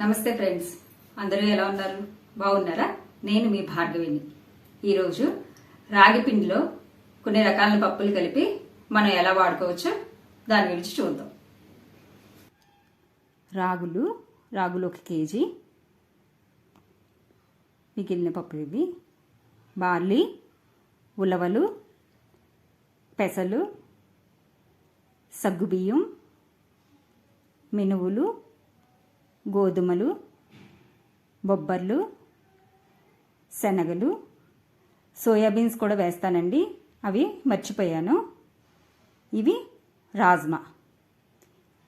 నమస్తే ఫ్రెండ్స్, అందరూ ఎలా ఉన్నారు? బాగున్నారా? నేను మీ భార్గవిని. ఈరోజు రాగి పిండిలో కొన్ని రకాల పప్పులు కలిపి మనం ఎలా వాడుకోవచ్చో దాని గురించి చూద్దాం. రాగులు 1 కేజీ, మిగిలిన పప్పులు ఇవి. బార్లీ, ఉలవలు, పెసలు, సగ్గుబియ్యం, మినువులు, గోధుమలు, బొబ్బర్లు, శనగలు, సోయాబీన్స్ కూడా వేస్తానండి, అవి మర్చిపోయాను. ఇవి రాజ్మా.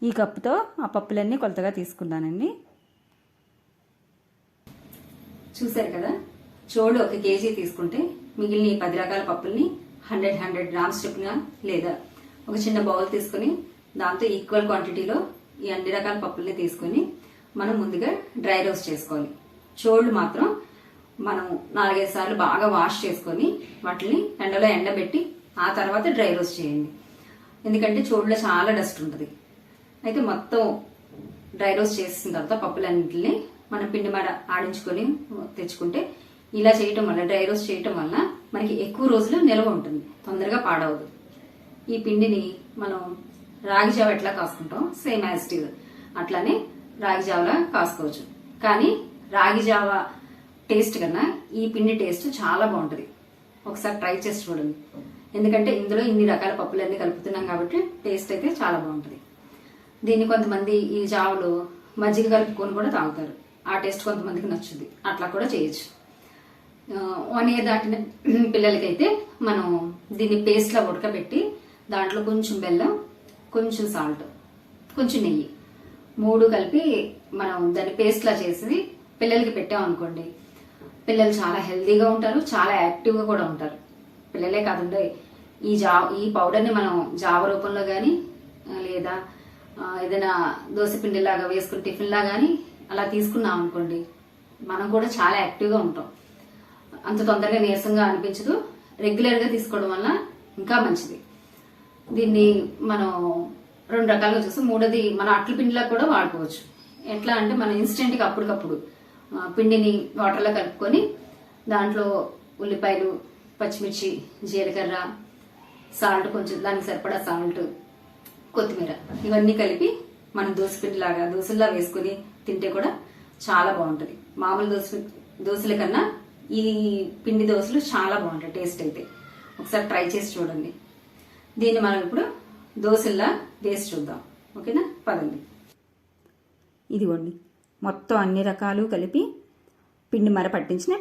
ఈ కప్పుతో ఆ పప్పులన్నీ కొలతగా తీసుకున్నానండి. చూశారు కదా, చోడు 1 కేజీ తీసుకుంటే మిగిలిన ఈ 10 రకాల పప్పుల్ని 100 గ్రామ్స్ చొప్పున లేదా ఒక చిన్న బౌల్ తీసుకుని దాంతో ఈక్వల్ క్వాంటిటీలో ఈ అన్ని రకాల పప్పుల్ని తీసుకుని మనం ముందుగా డ్రై రోస్ట్ చేసుకోవాలి. చోళ్ళు మాత్రం మనం 4-5 సార్లు బాగా వాష్ చేసుకొని వాటిని ఎండలో ఎండబెట్టి ఆ తర్వాత డ్రై రోస్ట్ చేయండి. ఎందుకంటే చోళ్ళలో చాలా డస్ట్ ఉంటుంది. అయితే మొత్తం డ్రై రోస్ట్ చేసిన తర్వాత పప్పులన్నింటినీ మనం పిండి మడ ఆడించుకొని తెచ్చుకుంటే ఇలా చేయటం వల్ల, డ్రై రోస్ట్ చేయటం వల్ల మనకి ఎక్కువ రోజులు నిల్వ ఉంటుంది, తొందరగా పాడవదు. ఈ పిండిని మనం రాగి జావ ఎట్లా కాసుకుంటాం, సేమ్ యాజ్ ఇట్ ఈజ్ అట్లానే రాగి జావలా కాసుకోవచ్చు. కానీ రాగి జావ టేస్ట్ కన్నా ఈ పిండి టేస్ట్ చాలా బాగుంటుంది. ఒకసారి ట్రై చేసి చూడండి. ఎందుకంటే ఇందులో ఇన్ని రకాల పప్పులన్నీ కలుపుతున్నాం కాబట్టి టేస్ట్ అయితే చాలా బాగుంటుంది. దీన్ని కొంతమంది ఈ జావలో మజ్జిగ కలుపుకొని కూడా తాగుతారు. ఆ టేస్ట్ కొంతమందికి నచ్చుద్ది, అట్లా కూడా చేయొచ్చు. 1 year దాటిన పిల్లలకైతే మనం దీన్ని పేస్ట్లా ఉడకబెట్టి దాంట్లో కొంచెం బెల్లం, కొంచెం సాల్ట్, కొంచెం నెయ్యి 3 కలిపి మనం దాన్ని పేస్ట్లా చేసి పిల్లలకి పెట్టామనుకోండి, పిల్లలు చాలా హెల్తీగా ఉంటారు, చాలా యాక్టివ్గా కూడా ఉంటారు. పిల్లలే కాదండి, ఈ పౌడర్ని మనం జావ రూపంలో కానీ లేదా ఏదైనా దోశ పిండిలాగా వేసుకుని టిఫిన్లా కానీ అలా తీసుకున్నాం అనుకోండి, మనం కూడా చాలా యాక్టివ్గా ఉంటాం. అంత తొందరగా నీరసంగా అనిపించదు. రెగ్యులర్గా తీసుకోవడం వల్ల ఇంకా మంచిది. దీన్ని మనం 2 రకాలుగా చూస్తాం. 3వది మనం అట్ల పిండిలా కూడా వాడుకోవచ్చు. ఎట్లా అంటే మనం ఇన్స్టెంట్గా అప్పటికప్పుడు పిండిని వాటర్లో కలుపుకొని దాంట్లో ఉల్లిపాయలు, పచ్చిమిర్చి, జీలకర్ర, సాల్ట్, కొంచెం దానికి సరిపడా సాల్ట్, కొత్తిమీర ఇవన్నీ కలిపి మనం దోశలా వేసుకుని తింటే కూడా చాలా బాగుంటుంది. మామూలు దోశల కన్నా ఈ పిండి దోశలు చాలా బాగుంటాయి టేస్ట్ అయితే. ఒకసారి ట్రై చేసి చూడండి. దీన్ని మనం ఇప్పుడు దోశల్లా వేసి చూద్దాం. ఓకేనా? పదండి. ఇదిగోండి, మొత్తం అన్ని రకాలు కలిపి పిండి మర పట్టించిన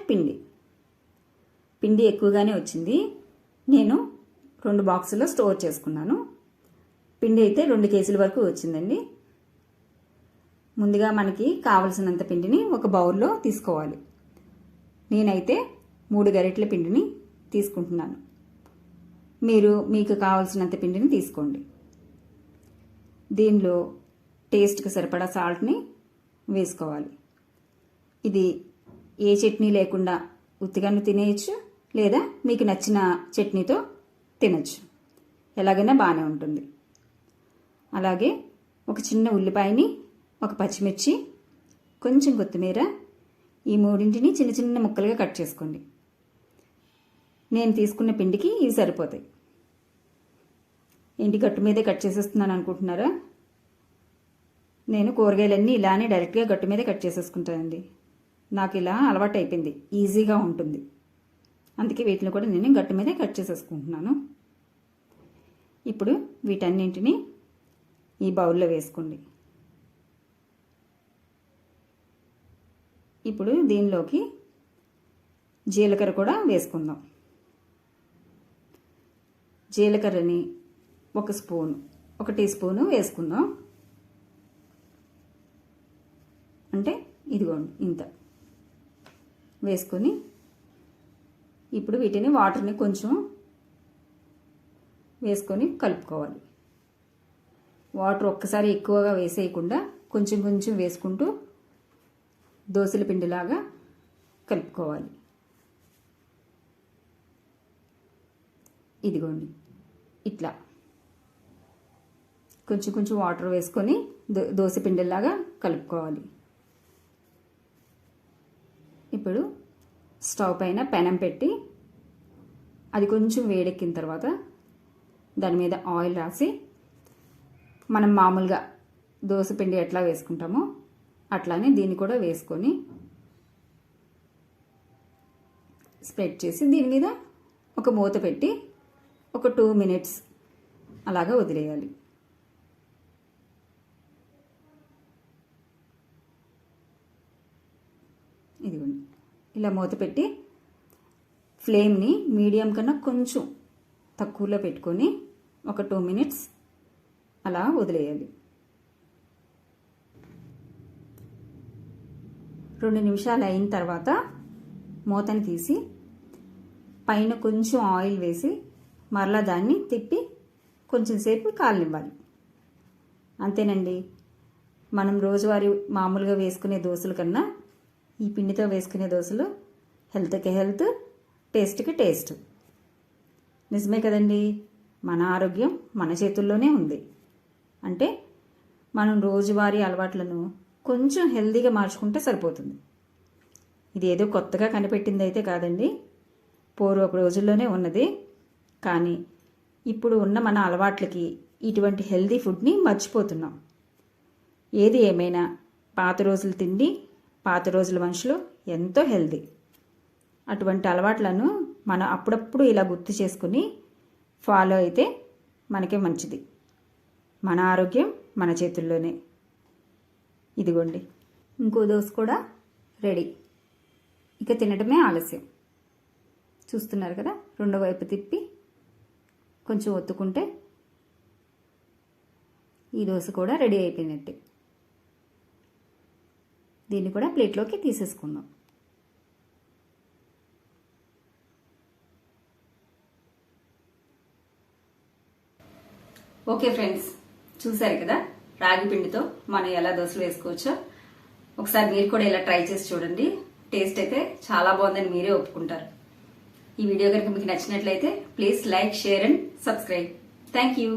పిండి ఎక్కువగానే వచ్చింది. నేను 2 బాక్సుల్లో స్టోర్ చేసుకున్నాను. పిండి అయితే 2 కేజీల వరకు వచ్చిందండి. ముందుగా మనకి కావలసినంత పిండిని ఒక బౌల్లో తీసుకోవాలి. నేనైతే 3 గరిటెల పిండిని తీసుకుంటున్నాను. మీకు కావాల్సినంత పిండిని తీసుకోండి. దీనిలో టేస్ట్కి సరిపడా సాల్ట్ని వేసుకోవాలి. ఇది ఏ చట్నీ లేకుండా ఉత్తిగాను తినేయచ్చు, లేదా మీకు నచ్చిన చట్నీతో తినచ్చు. ఎలాగైనా బాగానే ఉంటుంది. అలాగే ఒక చిన్న ఉల్లిపాయని, ఒక పచ్చిమిర్చి, కొంచెం కొత్తిమీర, ఈ 3ంటిని చిన్న చిన్న ముక్కలుగా కట్ చేసుకోండి. నేను తీసుకున్న పిండికి ఇవి సరిపోతాయి. ఇంటి గట్టు మీదే కట్ చేసేస్తున్నాను అనుకుంటున్నారా? నేను కూరగాయలన్నీ ఇలానే డైరెక్ట్గా గట్టు మీదే కట్ చేసేసుకుంటానండి. నాకు ఇలా అలవాటు అయిపోయింది, ఈజీగా ఉంటుంది. అందుకే వీటిని కూడా నేను గట్టు మీదే కట్ చేసేసుకుంటున్నాను. ఇప్పుడు వీటన్నింటినీ ఈ బౌల్లో వేసుకోండి. ఇప్పుడు దీనిలోకి జీలకర్ర కూడా వేసుకుందాం. జీలకర్రని 1 టీ స్పూను వేసుకుందాం. అంటే ఇదిగోండి ఇంత వేసుకొని ఇప్పుడు వీటిని వాటర్ని కొంచెం వేసుకొని కలుపుకోవాలి. వాటర్ ఒక్కసారి ఎక్కువగా వేసేయకుండా కొంచెం కొంచెం వేసుకుంటూ దోశల పిండిలాగా కలుపుకోవాలి. ఇదిగోండి ఇట్లా కొంచెం కొంచెం వాటర్ వేసుకొని దోశ పిండిలాగా కలుపుకోవాలి. ఇప్పుడు స్టవ్ పైన పెనం పెట్టి అది కొంచెం వేడెక్కిన తర్వాత దాని మీద ఆయిల్ రాసి మనం మామూలుగా దోశ పిండి ఎట్లా వేసుకుంటామో అట్లానే దీన్ని కూడా వేసుకొని స్ప్రెడ్ చేసి దీని మీద ఒక మూత పెట్టి ఒక 2 minutes అలాగా వదిలేయాలి. ఇదిగోండి, ఇలా మూత పెట్టి ఫ్లేమ్ని మీడియం కన్నా కొంచెం తక్కువలో పెట్టుకొని ఒక 2 minutes అలా వదిలేయాలి. 2 నిమిషాలు అయిన తర్వాత మూతని తీసి పైన కొంచెం ఆయిల్ వేసి మరలా దాన్ని తిప్పి కొంచెం సేపు కాలనివ్వాలి. అంతేనండి, మనం రోజువారీ మామూలుగా వేసుకునే దోశల కన్నా ఈ పిండితో వేసుకునే దోశలు హెల్త్కి హెల్త్, టేస్ట్కి టేస్ట్. నిజమే కదండి, మన ఆరోగ్యం మన చేతుల్లోనే ఉంది. అంటే మనం రోజువారీ అలవాట్లను కొంచెం హెల్తీగా మార్చుకుంటే సరిపోతుంది. ఇదేదో కొత్తగా కనిపెట్టింది అయితే కాదండి, పూర్వపు రోజుల్లోనే ఉన్నది. కానీ ఇప్పుడు ఉన్న మన అలవాట్లకి ఇటువంటి హెల్తీ ఫుడ్ని మర్చిపోతున్నాం. ఏది ఏమైనా పాత రోజుల తిండి, పాత రోజుల మనుషులు ఎంతో హెల్తీ. అటువంటి అలవాట్లను మనం అప్పుడప్పుడు ఇలా గుర్తు చేసుకుని ఫాలో అయితే మనకే మంచిది. మన ఆరోగ్యం మన చేతుల్లోనే. ఇదిగోండి, ఇంకో దోశ కూడా రెడీ. ఇక తినడమే ఆలస్యం. చూస్తున్నారు కదా, రెండో వైపు తిప్పి కొంచెం ఒత్తుకుంటే ఈ దోశ కూడా రెడీ అయిపోయినట్టే. దీన్ని కూడా ప్లేట్లోకి తీసేసుకుందాం. ఓకే ఫ్రెండ్స్, చూసారు కదా రాగి పిండితో మనం ఎలా దోశలు వేసుకోవచ్చో. ఒకసారి మీరు కూడా ఇలా ట్రై చేసి చూడండి. టేస్ట్ అయితే చాలా బాగుందని మీరే ఒప్పుకుంటారు. ఈ వీడియో కనుక మీకు నచ్చినట్లయితే please like, share and subscribe. Thank you.